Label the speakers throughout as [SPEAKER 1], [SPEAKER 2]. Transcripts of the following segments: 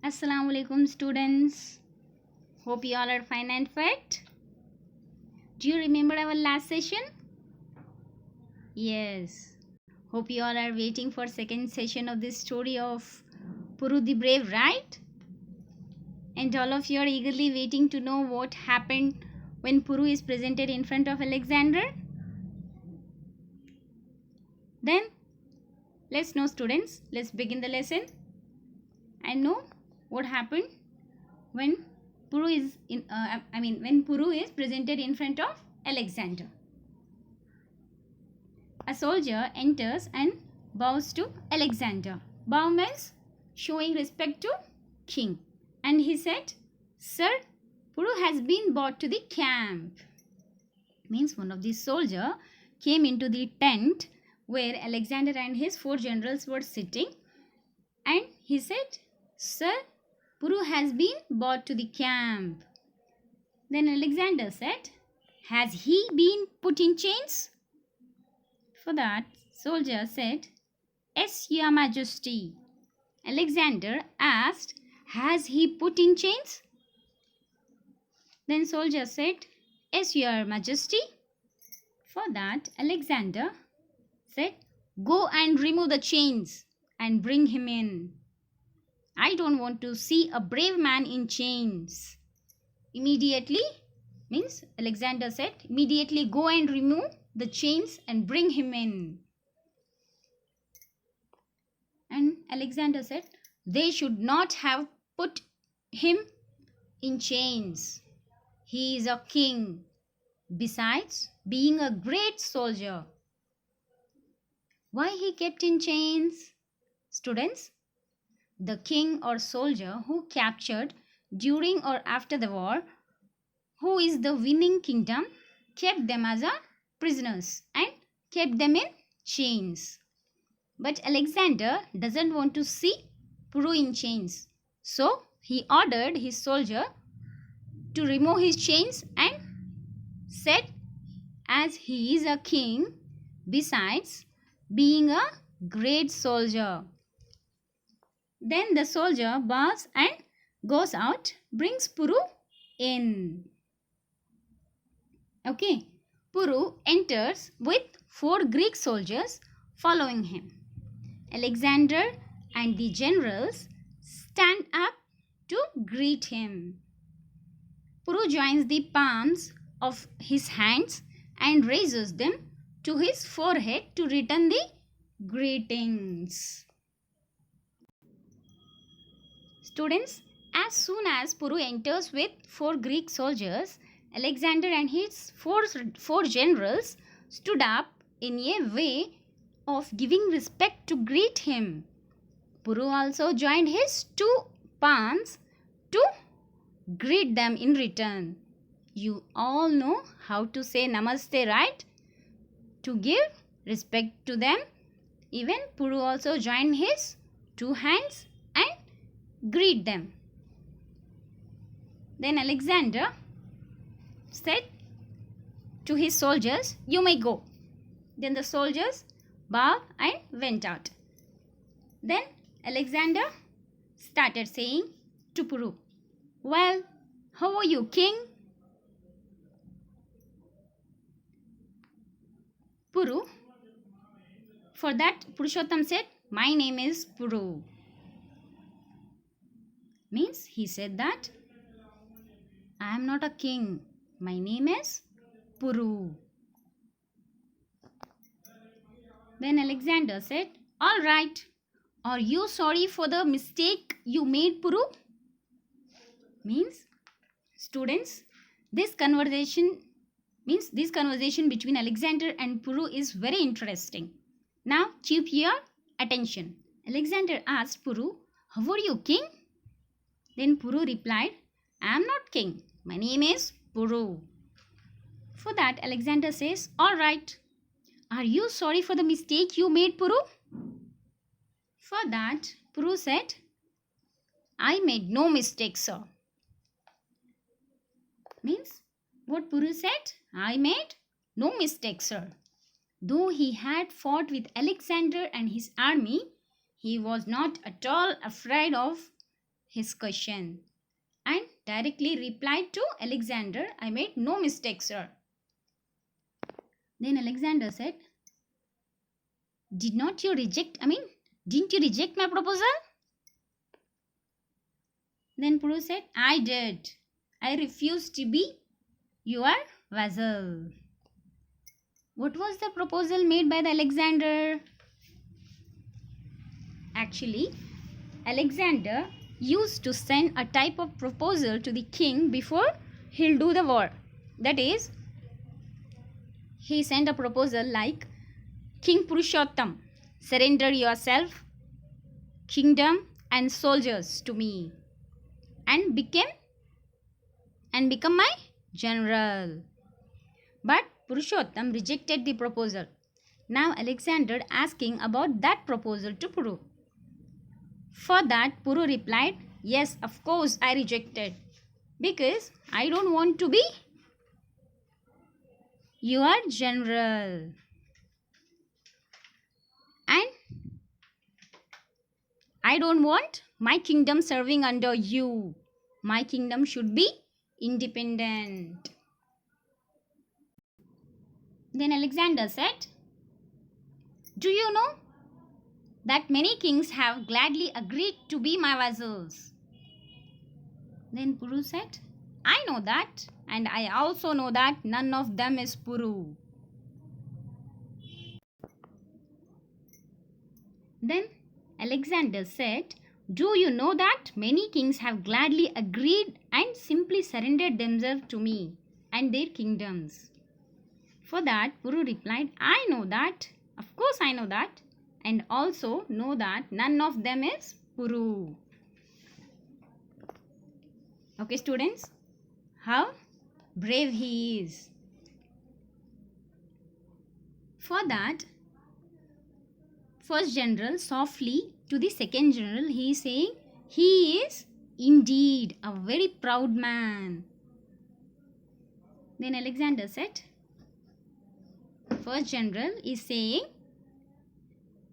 [SPEAKER 1] Assalamu alaikum students. Hope you all are fine and fit. Do you remember our last session? Yes. Hope you all are waiting for second session of this story of Puru the Brave, right? And all of you are eagerly waiting to know what happened when Puru is presented in front of Alexander. Then let's know students. Let's begin the lesson and know what happened when Puru is when Puru is presented in front of Alexander. A soldier enters and bows to Alexander. Bow means showing respect to king. And he said, "Sir, Puru has been brought to the camp." Means one of the soldier came into the tent where Alexander and his 4 generals were sitting, and he said, "Sir, Puru has been brought to the camp." Then Alexander said, "Has he been put in chains?" For that, soldier said, "Yes, your majesty." Alexander asked, "Has he put in chains?" Then soldier said, "Yes, your majesty." For that, Alexander said, "Go and remove the chains and bring him in. I don't want to see a brave man in chains." Immediately, means Alexander said, "Immediately go and remove the chains and bring him in." And Alexander said, "They should not have put him in chains. He is a king. Besides being a great soldier." Why he kept in chains? Students, the king or soldier who captured during or after the war, who is the winning kingdom, kept them as a prisoners and kept them in chains. But Alexander doesn't want to see Puru in chains. So he ordered his soldier to remove his chains and said, as he is a king, besides being a great soldier. Then the soldier bows and goes out, brings Puru in. Okay, Puru enters with 4 Greek soldiers following him. Alexander and the generals stand up to greet him. Puru joins the palms of his hands and raises them to his forehead to return the greetings. Students, as soon as Puru enters with 4 Greek soldiers, Alexander and his four generals stood up in a way of giving respect to greet him. Puru also joined his 2 pawns to greet them in return. You all know how to say namaste, right? To give respect to them. Even Puru also joined his 2 hands and greet them. Then Alexander said to his soldiers, "You may go." Then the soldiers bowed and went out. Then Alexander started saying to Puru, "Well, how are you, king?" Puru, for that Purushottam said, "My name is Puru." Means he said that, "I am not a king. My name is Puru." Then Alexander said, "All right. Are you sorry for the mistake you made, Puru?" Means, students, this conversation between Alexander and Puru is very interesting. Now keep your attention. Alexander asked Puru, "How are you, king?" Then Puru replied, "I am not king. My name is Puru." For that Alexander says, "All right. Are you sorry for the mistake you made, Puru?" For that Puru said, "I made no mistake, sir." Means what Puru said, "I made no mistake, sir." Though he had fought with Alexander and his army, he was not at all afraid of his question and directly replied to Alexander, I made no mistake, sir. Then Alexander said, didn't you reject my proposal? Then Puru said, I did. I refused to be your vassal. What was the proposal made by the Alexander? Actually, Alexander used to send a type of proposal to the king before he'll do the war. That is, he sent a proposal like, King Purushottam, surrender yourself, kingdom and soldiers to me and become my general. But Purushottam rejected the proposal. Now Alexander asking about that proposal to Puru. For that Puru replied, yes, of course I rejected, because I don't want to be your general. And I don't want my kingdom serving under you. My kingdom should be independent. Then Alexander said, do you know that many kings have gladly agreed to be my vassals? Then Puru said, I know that, and I also know that none of them is Puru. Then Alexander said, do you know that many kings have gladly agreed and simply surrendered themselves to me and their kingdoms? For that Puru replied, I know that, of course I know that, and also know that none of them is Puru. Okay students, how brave he is. For that, first general softly to the second general, he is saying, he is indeed a very proud man. Then Alexander said, first general is saying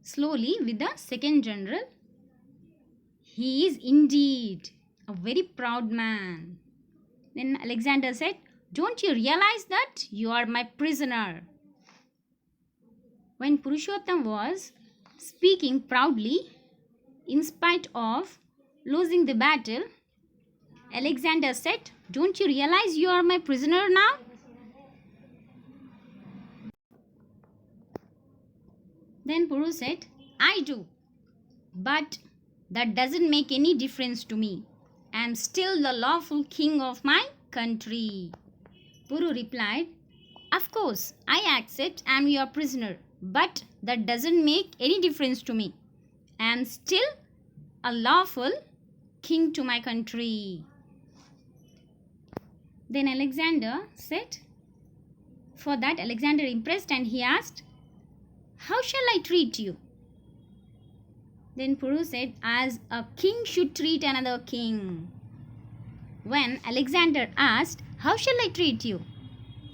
[SPEAKER 1] slowly with the second general, he is indeed a very proud man. Then Alexander said, don't you realize that you are my prisoner? When Purushottam was speaking proudly, in spite of losing the battle, Alexander said, don't you realize you are my prisoner now? Then Puru said, I do, but that doesn't make any difference to me. I am still the lawful king of my country. Puru replied, of course, I accept I am your prisoner, but that doesn't make any difference to me. I am still a lawful king to my country. Then Alexander said, for that Alexander impressed and he asked, how shall I treat you? Then Puru said, as a king should treat another king. When Alexander asked, how shall I treat you?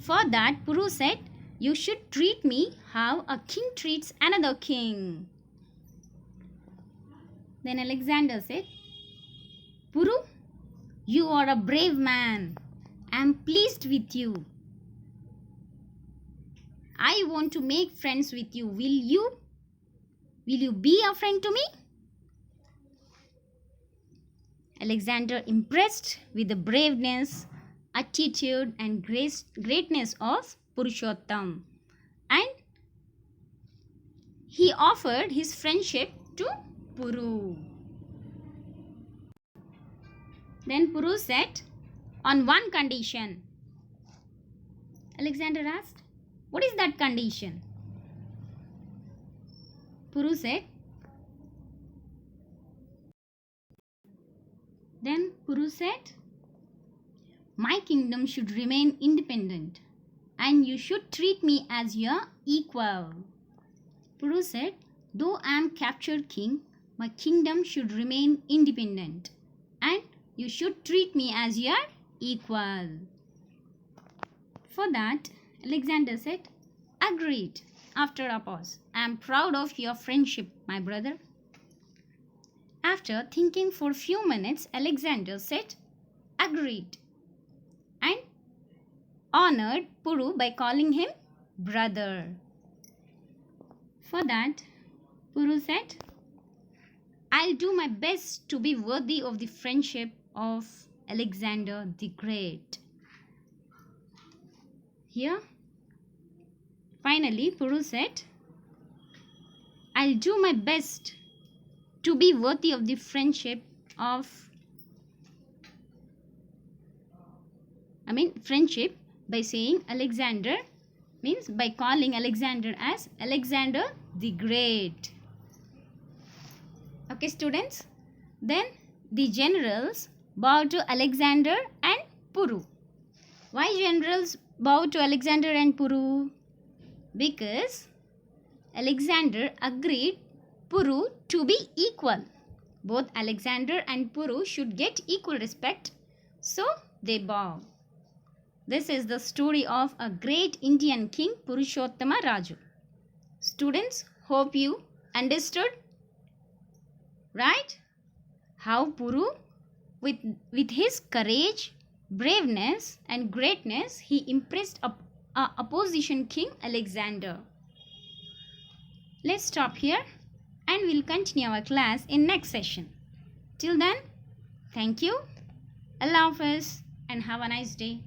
[SPEAKER 1] For that Puru said, you should treat me how a king treats another king. Then Alexander said, Puru, you are a brave man. I am pleased with you. I want to make friends with you. Will you be a friend to me? Alexander, impressed with the braveness, attitude and greatness of Purushottam, and he offered his friendship to Puru. Then Puru said, on one condition. Alexander asked, what is that condition? Puru said, then Puru said, my kingdom should remain independent and you should treat me as your equal. Puru said, though I am captured king, my kingdom should remain independent and you should treat me as your equal. For that, Alexander said, agreed. After a pause, I am proud of your friendship, my brother. After thinking for a few minutes, Alexander said, "Agreed," and honored Puru by calling him brother. For that, Puru said, "I'll do my best to be worthy of the friendship of Alexander the Great." Here, finally, Puru said, "I'll do my best to be worthy of the friendship friendship by saying Alexander, means by calling Alexander as Alexander the Great." Okay, students. Then the generals bowed to Alexander and Puru. Why generals bowed to Alexander and Puru? Because Alexander agreed Puru to be equal. Both Alexander and Puru should get equal respect, so they bow. This is the story of a great Indian king, Purushottama Raju. Students, hope you understood, right? How Puru, with his courage, braveness and greatness, he impressed opposition king Alexander. Let's stop here and we'll continue our class in next session. Till then, thank you, Allah Hafiz, and have a nice day.